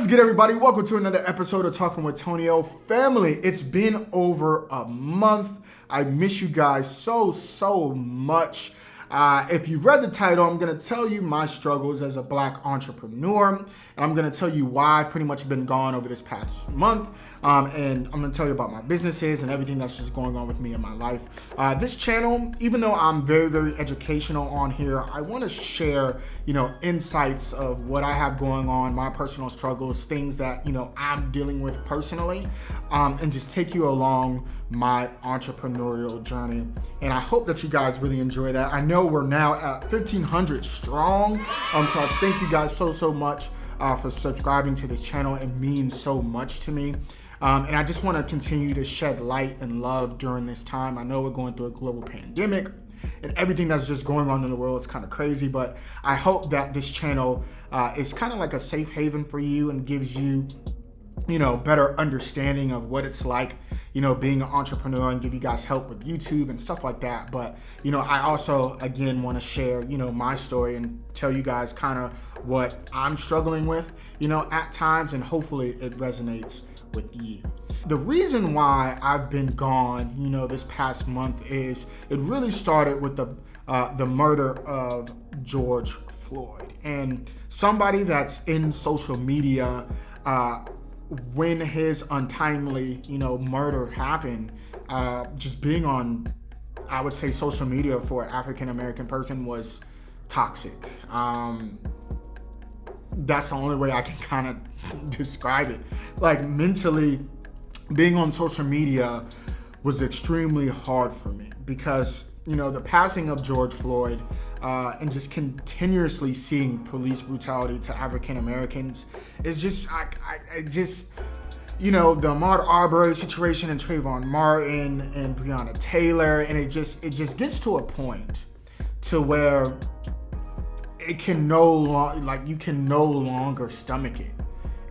What's good, everybody? Welcome to another episode of Talking with Tonio. Family, it's been over a month. I miss you guys so much. If you've read the title, I'm going to tell you my struggles as a Black entrepreneur, and I'm going to tell you why I've pretty much been gone over this past month, and I'm going to tell you about my businesses and everything that's just going on with me in my life. This channel, even though I'm very educational on here, I want to share, insights of what I have going on, my personal struggles, things that, I'm dealing with personally, and just take you along my entrepreneurial journey. And I hope that you guys really enjoy that. I know we're now at 1,500 strong, so I thank you guys so much for subscribing to this channel. It means so much to me. And I just want to continue to shed light and love during this time. I know we're going through a global pandemic and everything that's just going on in the world is kind of crazy, but I hope that this channel is kind of like a safe haven for you and gives you better understanding of what it's like, being an entrepreneur, and give you guys help with YouTube and stuff like that. But, I also, again, want to share, my story and tell you guys kind of what I'm struggling with, at times, and hopefully it resonates with you. The reason why I've been gone, this past month is it really started with the murder of George Floyd. And somebody that's in social media, when his untimely, murder happened, just being on, I would say, social media for an African-American person was toxic. That's the only way I can kind of describe it. Like, mentally, being on social media was extremely hard for me because, the passing of George Floyd, and just continuously seeing police brutality to African Americans is just, the Ahmaud Arbery situation and Trayvon Martin and Breonna Taylor, and it just gets to a point to where it can you can no longer stomach it,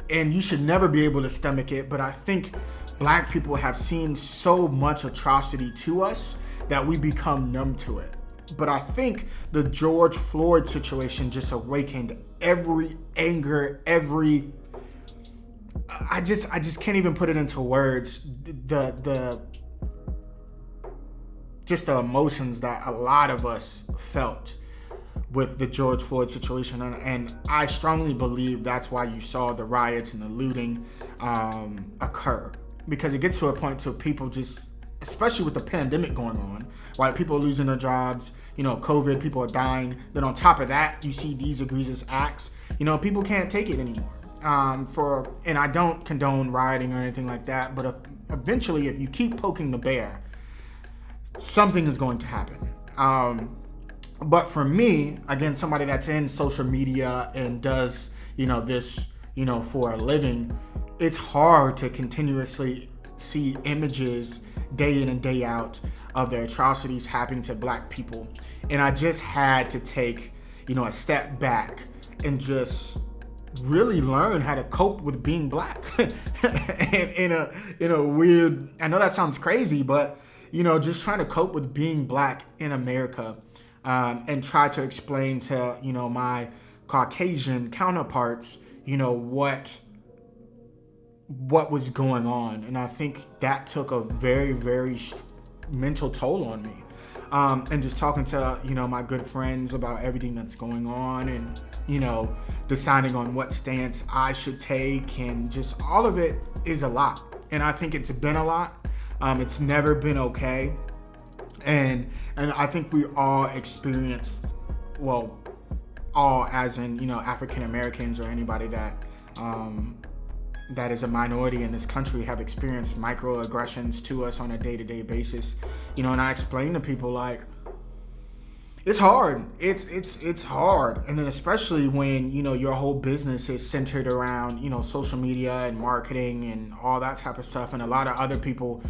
and you should never be able to stomach it. But I think Black people have seen so much atrocity to us that we become numb to it. But I think the George Floyd situation just awakened every anger, I just can't even put it into words. The emotions that a lot of us felt with the George Floyd situation, and I strongly believe that's why you saw the riots and the looting occur, because it gets to a point to people just, especially with the pandemic going on, right? People are losing their jobs, COVID, people are dying. Then on top of that, you see these egregious acts. People can't take it anymore. And I don't condone rioting or anything like that, but eventually, if you keep poking the bear, something is going to happen. But for me, again, somebody that's in social media and does, this, for a living, it's hard to continuously see images day in and day out of the atrocities happening to Black people. And I just had to take, a step back and just really learn how to cope with being Black. And in a weird, I know that sounds crazy, but, just trying to cope with being Black in America, and try to explain to, my Caucasian counterparts, what was going on. And I think that took a very mental toll on me. And just talking to, my good friends about everything that's going on, and, deciding on what stance I should take, and just all of it is a lot. And I think it's been a lot. It's never been okay. And I think we all experienced, all as in, African Americans or anybody that is a minority in this country have experienced microaggressions to us on a day-to-day basis. And I explain to people, like, it's hard. It's hard. And then especially when, your whole business is centered around, social media and marketing and all that type of stuff. And a lot of other people,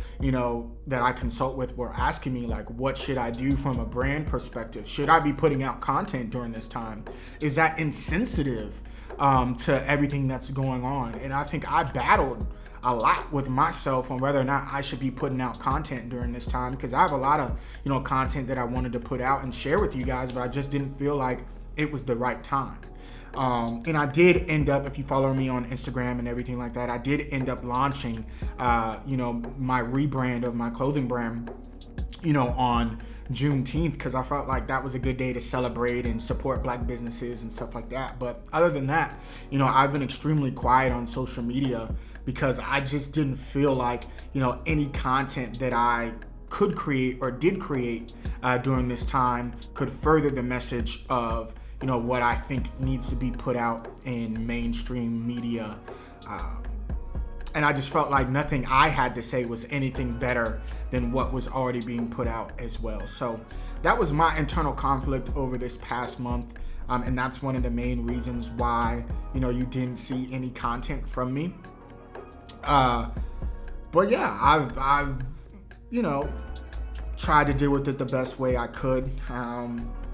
that I consult with were asking me, like, what should I do from a brand perspective? Should I be putting out content during this time? Is that insensitive to everything that's going on? And I think I battled a lot with myself on whether or not I should be putting out content during this time, because I have a lot of, content that I wanted to put out and share with you guys, but I just didn't feel like it was the right time. And I did end up, if you follow me on Instagram and everything like that, I did end up launching, my rebrand of my clothing brand, on Juneteenth, because I felt like that was a good day to celebrate and support Black businesses and stuff like that. But other than that, I've been extremely quiet on social media because I just didn't feel like, any content that I could create or did create during this time could further the message of, what I think needs to be put out in mainstream media. And I just felt like nothing I had to say was anything better than what was already being put out as well. So that was my internal conflict over this past month. And that's one of the main reasons why, you didn't see any content from me. But yeah, I've tried to deal with it the best way I could.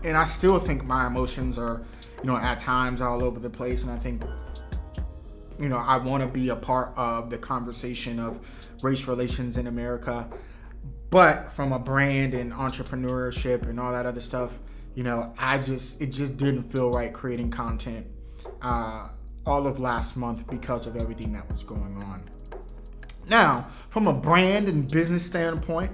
And I still think my emotions are, at times all over the place. And I think, I want to be a part of the conversation of race relations in America. But from a brand and entrepreneurship and all that other stuff, it just didn't feel right creating content all of last month because of everything that was going on. Now, from a brand and business standpoint,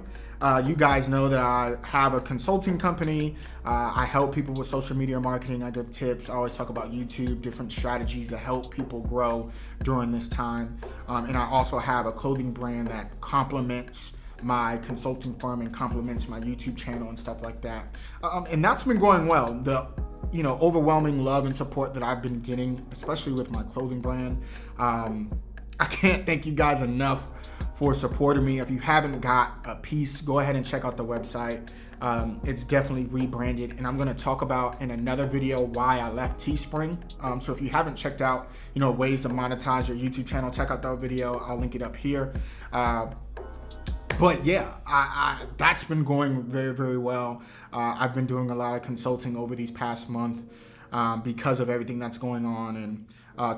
you guys know that I have a consulting company. I help people with social media marketing. I give tips. I always talk about YouTube, different strategies to help people grow during this time. And I also have a clothing brand that complements my consulting firm and complements my YouTube channel and stuff like that. And that's been going well. The overwhelming love and support that I've been getting, especially with my clothing brand. I can't thank you guys enough for supporting me. If you haven't got a piece, go ahead and check out the website. It's definitely rebranded, and I'm going to talk about in another video why I left Teespring. So if you haven't checked out, ways to monetize your YouTube channel, check out that video. I'll link it up here. But yeah, I that's been going very, very well. I've been doing a lot of consulting over these past month because of everything that's going on, and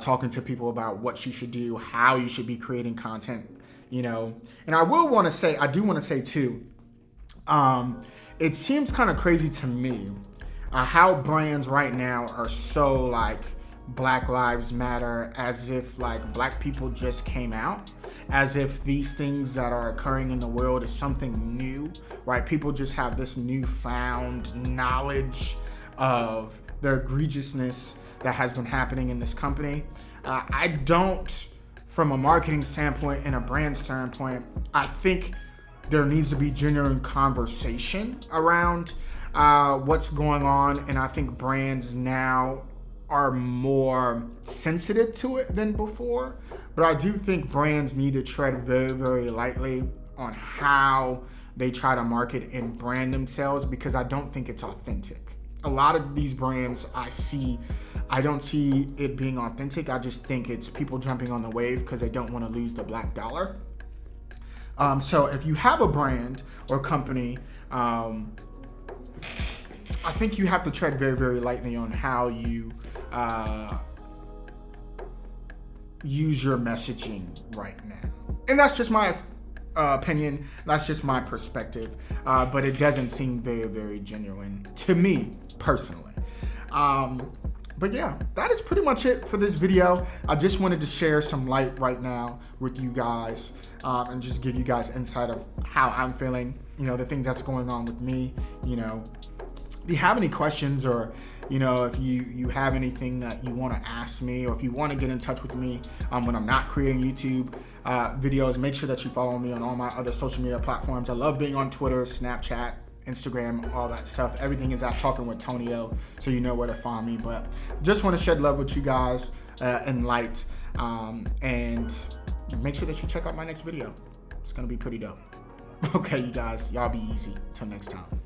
talking to people about what you should do, how you should be creating content. And I do want to say too, it seems kind of crazy to me how brands right now are so like Black Lives Matter, as if like Black people just came out, as if these things that are occurring in the world is something new, right? People just have this newfound knowledge of the egregiousness that has been happening in this company. I don't, from a marketing standpoint and a brand standpoint, I think there needs to be genuine conversation around what's going on. And I think brands now are more sensitive to it than before. But I do think brands need to tread very, very lightly on how they try to market and brand themselves, because I don't think it's authentic. A lot of these brands I don't see it being authentic. I just think it's people jumping on the wave because they don't want to lose the black dollar. So if you have a brand or company, I think you have to tread very, very lightly on how you use your messaging right now. And that's just my opinion. That's just my perspective. But it doesn't seem very, very genuine to me personally. But yeah, that is pretty much it for this video. I just wanted to share some light right now with you guys, and just give you guys insight of how I'm feeling, the things that's going on with me. If you have any questions, or if you have anything that you want to ask me, or if you want to get in touch with me when I'm not creating YouTube videos, make sure that you follow me on all my other social media platforms. I love being on Twitter, Snapchat, Instagram, all that stuff. Everything is at Talking with Tonio, so you know where to find me. But just want to shed love with you guys and light, and make sure that you check out my next video. It's gonna be pretty dope. Okay, you guys, y'all be easy. Till next time.